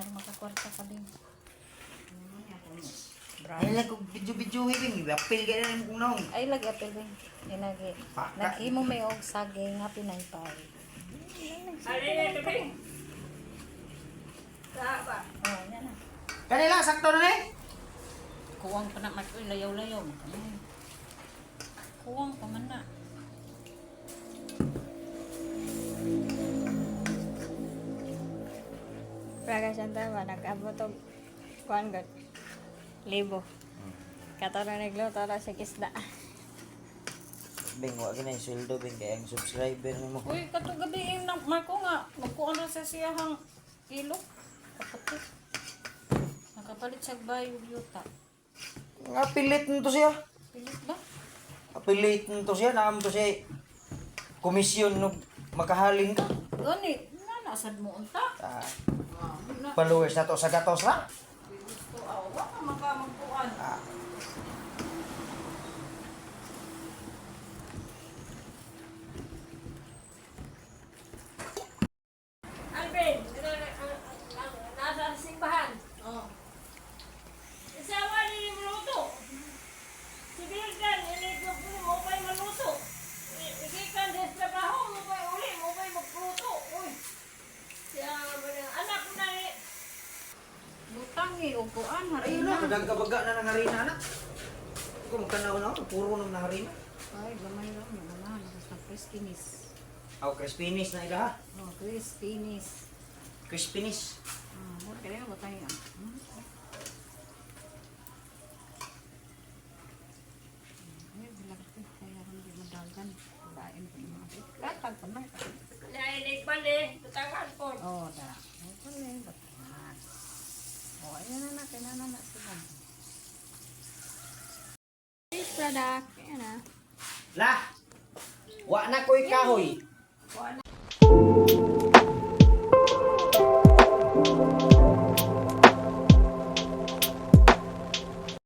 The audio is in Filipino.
para makakwarta ka din. Ay lang kung video-video hibing, apil ka na rin kung naong. Ay lagi apel din. Inagi. Nag-imo may og saging nga pinaypay. Oh, yan na. Kanila, sakto na eh. Kuwang pa na makoy layaw-layaw. Kuwang pa man na. Praga Santa ba nag-abot og kuan gud. Libo. Kato na nagluto na sa isda. Bing, wag na yung sweldo, Bing, kaya ang subscriber mo. Uy, kato gabi yung Marco nga. Magkuhan na sa siyahang kilo. Kaputi. Nakapalit siya bayo yuta. Apilit nito siya. Pilit ba? Apilit nito siya, naam to siya. Komisyon no makahalin ka. Gani, nanasad mo unta. Ah, Na, followers na to sa gatos na. gusto awa ka makamagkuhan. Ah, Alvin, nasa simbahan. Oh. Isawa ni Minuto. Si Bilgan, iligog mo pa'y maluto. Ikikan din sa trabaho, mo pa'y uli, mo pa'y magluto. Uy. Siya, anak ko na ni. Butangi, upuan, ayun harina. na, kadagkabaga na ng harina na. Kung magkanaw na, puro nang harina. Ay, gamay lang. Naman, basta crispiness. Aw, crispiness na ila ha. Oh, crispiness. Crispiness. Huwag ka rin, batay yan. Ay, bilang ko, kaya rin di madagan. Lain ko yung mga katag pa na. Nainig bali, tutangan po. Oh, da. Ay, pala, batayan. Oh, ayan na, kinana na sila. Fish product. Ayan na. Lah! Wa na ko'y kahoy.